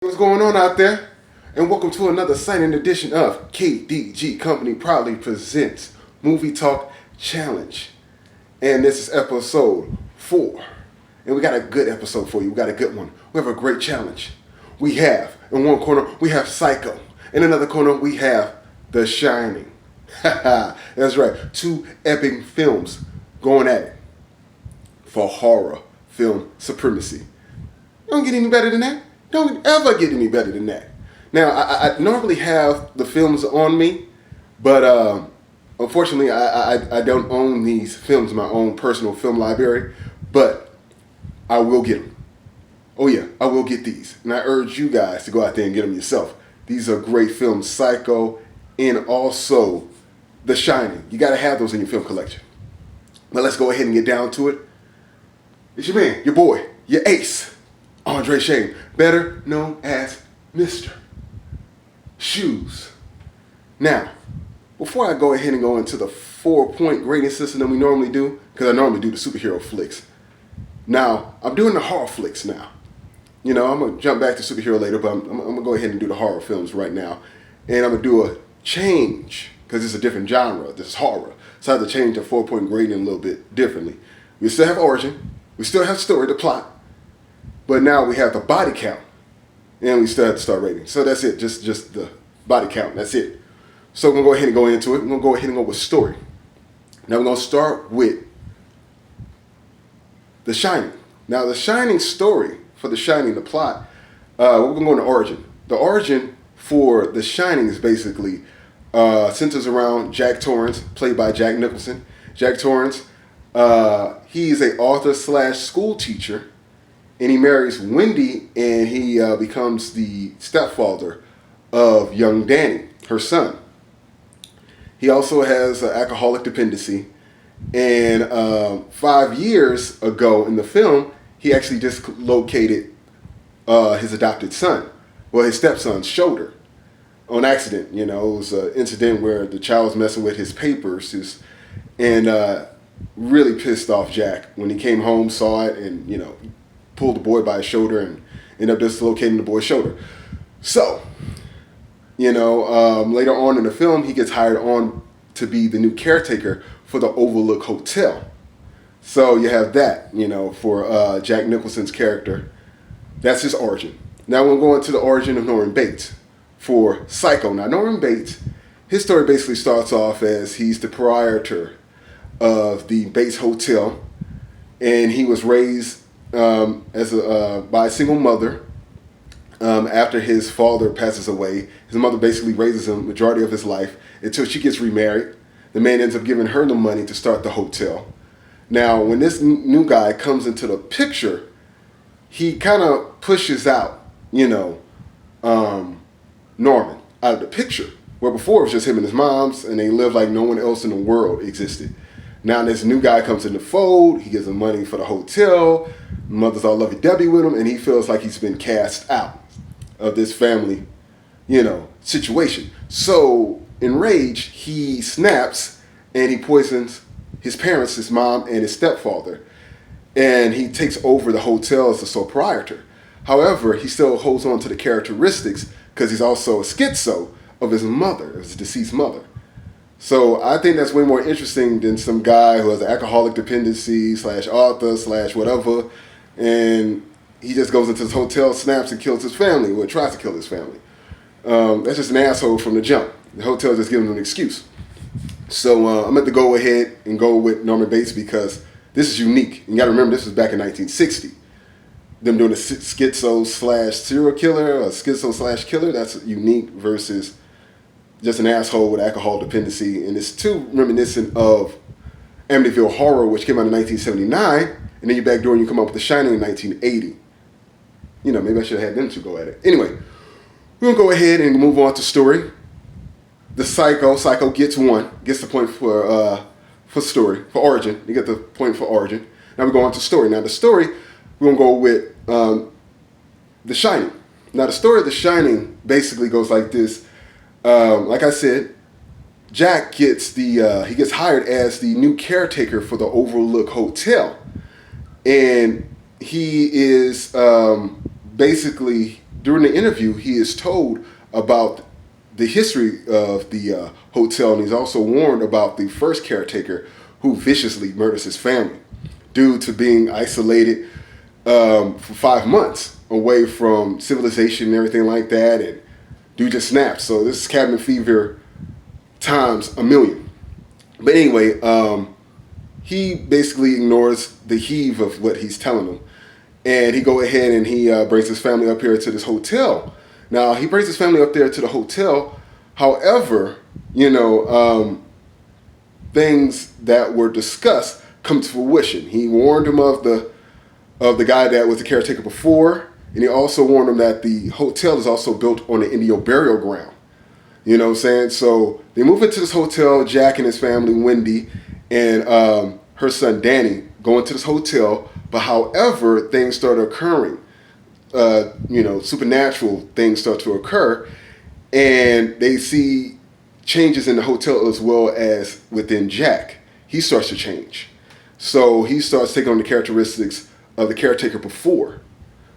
What's going on out there? And welcome to another signing edition of KDG Company proudly presents Movie Talk Challenge. And this is episode 4. And we got a good episode for you. We got a good one. We have a great challenge. We have, in one corner, we have Psycho. In another corner, we have The Shining. That's right. 2 epic films going at it for horror film supremacy. Don't get any better than that. Don't ever get any better than that. Now, I normally have the films on me, but unfortunately, I don't own these films in my own personal film library, but I will get them. Oh yeah, I will get these. And I urge you guys to go out there and get them yourself. These are great films, Psycho and also The Shining. You got to have those in your film collection. But let's go ahead and get down to it. It's your man, your boy, your ace, Andre Shane, better known as Mr. Shoes. Now, before I go ahead and go into the 4-point grading system that we normally do, because I normally do the superhero flicks. Now, I'm doing the horror flicks now. You know, I'm going to jump back to superhero later, but I'm going to go ahead and do the horror films right now. And I'm going to do a change, because it's a different genre. This is horror. So I have to change the 4-point grading a little bit differently. We still have origin. We still have story, the plot. But now we have the body count. And we still have to start rating. So that's it. Just the body count. That's it. So we're going to go ahead and go into it. We're going to go ahead and go with story. Now we're going to start with The Shining. Now the Shining story, for The Shining, the plot, we're going to go into origin. The origin for The Shining is basically centers around Jack Torrance, played by Jack Nicholson. Jack Torrance, he's an author / school teacher. And he marries Wendy, and he becomes the stepfather of young Danny, her son. He also has an alcoholic dependency. And 5 years ago in the film, he actually dislocated his adopted son, well, his stepson's shoulder on accident. You know, it was an incident where the child was messing with his papers and really pissed off Jack. When he came home, saw it, and, you know, pulled the boy by his shoulder and ended up dislocating the boy's shoulder. So, you know, later on in the film, he gets hired on to be the new caretaker for the Overlook Hotel. So you have that, you know, for Jack Nicholson's character. That's his origin. Now we're going to the origin of Norman Bates for Psycho. Now Norman Bates, his story basically starts off as he's the proprietor of the Bates Hotel, and he was raised by a single mother. After his father passes away, his mother basically raises him majority of his life until she gets remarried. The man ends up giving her the money to start the hotel. Now, when this new guy comes into the picture, he kind of pushes out, you know, Norman out of the picture. Where before it was just him and his moms, and they lived like no one else in the world existed. Now this new guy comes in the fold. He gives him money for the hotel. Mother's all lovey-dovey with him, and he feels like he's been cast out of this family, you know, situation. So, enraged, he snaps and he poisons his parents, his mom, and his stepfather. And he takes over the hotel as the sole proprietor. However, he still holds on to the characteristics because he's also a schizo of his mother, his deceased mother. So I think that's way more interesting than some guy who has an alcoholic dependency / author / whatever, and he just goes into his hotel, snaps, and kills his family, or tries to kill his family. That's just an asshole from the jump. The hotel just giving him an excuse. So I'm going to go ahead and go with Norman Bates because this is unique. You got to remember, this was back in 1960. Them doing a schizo / serial killer, or schizo / killer, that's unique versus just an asshole with alcohol dependency. And it's too reminiscent of Amityville Horror, which came out in 1979, and then you backdoor and you come up with The Shining in 1980. You know, maybe I should have had them two go at it. Anyway, we're going to go ahead and move on to story. The Psycho gets the point for story, for origin. You get the point for origin. Now we go on to story. Now the story, we're going to go with The Shining. Now the story of The Shining basically goes like this. Like I said, Jack gets he gets hired as the new caretaker for the Overlook Hotel, and he is basically during the interview, he is told about the history of the hotel, and he's also warned about the first caretaker who viciously murders his family due to being isolated for 5 months away from civilization and everything like that, and dude just snapped. So this is cabin fever times a million. But anyway, he basically ignores the heave of what he's telling them, and he go ahead and he brings his family up here to this hotel. Now he brings his family up there to the hotel. However, things that were discussed come to fruition. He warned him of the guy that was the caretaker before, and he also warned him that the hotel is also built on the Indian burial ground. You know what I'm saying? So they move into this hotel. Jack and his family, Wendy, and her son Danny, go into this hotel. But however, things start occurring. Supernatural things start to occur, and they see changes in the hotel as well as within Jack. He starts to change. So he starts taking on the characteristics of the caretaker before.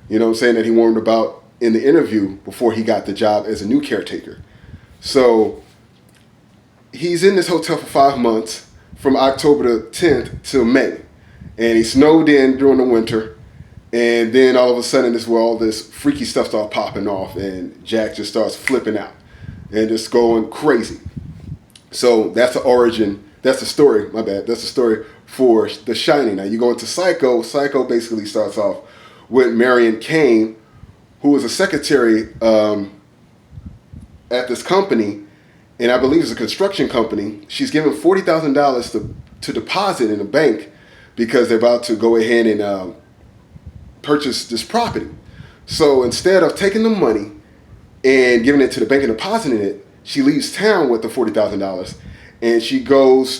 You know what I'm saying? That he warned about in the interview before he got the job as a new caretaker. So he's in this hotel for 5 months, from October the 10th till May. And he snowed in during the winter. And then all of a sudden, all this freaky stuff starts popping off, and Jack just starts flipping out and just going crazy. So that's the origin. That's the story. My bad. That's the story for The Shining. Now you go into Psycho. Psycho basically starts off with Marion Kane, who was a secretary at this company, and I believe it's a construction company. She's given $40,000 to deposit in a bank because they're about to go ahead and purchase this property. So instead of taking the money and giving it to the bank and depositing it, she leaves town with the $40,000, and she goes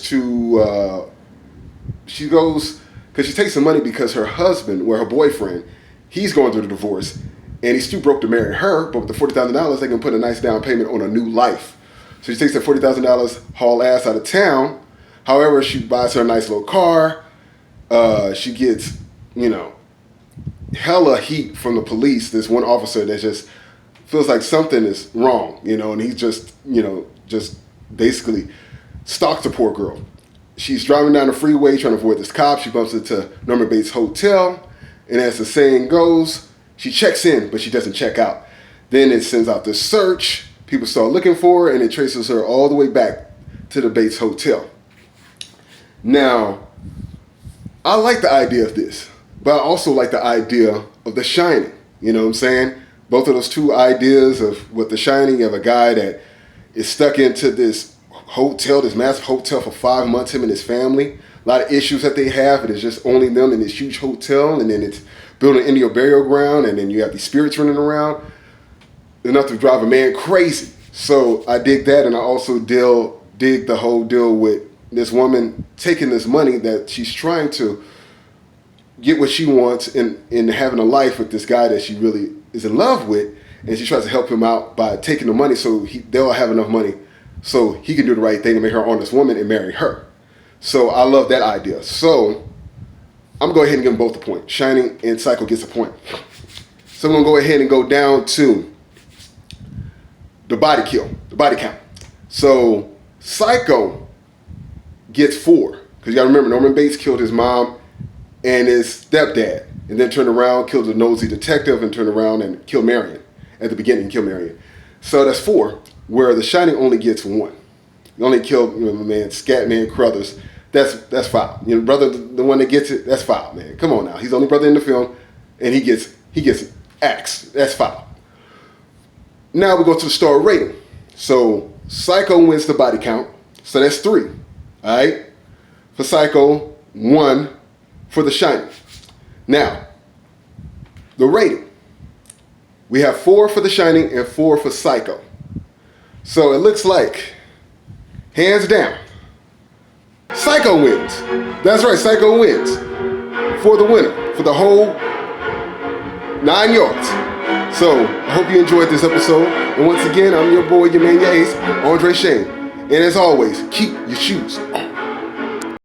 because she takes the money because her husband, her boyfriend, he's going through the divorce, and he's too broke to marry her. But with the $40,000, they can put a nice down payment on a new life. So she takes the $40,000, haul ass out of town. However, she buys her a nice little car. She gets, hella heat from the police. This one officer that just feels like something is wrong, and he just basically stalks the poor girl. She's driving down the freeway trying to avoid this cop. She bumps into Norman Bates Hotel, and as the saying goes, she checks in, but she doesn't check out. Then it sends out this search. People start looking for her, and it traces her all the way back to the Bates Hotel. Now, I like the idea of this, but I also like the idea of The Shining. You know what I'm saying? Both of those two ideas of with The Shining, you have a guy that is stuck into this hotel, this massive hotel for 5 months, him and his family. A lot of issues that they have, and it's just only them in this huge hotel, and then it's built on Indian burial ground, and then you have these spirits running around. Enough to drive a man crazy. So I dig that, and I also dig the whole deal with this woman taking this money that she's trying to get what she wants in having a life with this guy that she really is in love with, and she tries to help him out by taking the money so they'll have enough money so he can do the right thing and make her an honest woman and marry her. So I love that idea. So I'm going to go ahead and give them both a point. Shining and Psycho gets a point. So I'm going to go ahead and go down to the body count. So Psycho gets 4. Because you got to remember, Norman Bates killed his mom and his stepdad, and then turned around, killed the nosy detective, and turned around and killed Marion. At the beginning, killed Marion. So that's 4, where The Shining only gets 1. You only killed my man, Scatman Crothers. That's foul. Brother, the one that gets it, that's foul, man. Come on now. He's the only brother in the film, and he gets axed. That's foul. Now we go to the star rating. So Psycho wins the body count. So that's 3. All right? For Psycho, 1 for The Shining. Now, the rating. We have 4 for The Shining and 4 for Psycho. So it looks like, hands down, Psycho wins. That's right, Psycho wins. For the winner, for the whole 9 yards. So I hope you enjoyed this episode. And once again, I'm your boy, your man, your ace, Andre Shane. And as always, keep your shoes on.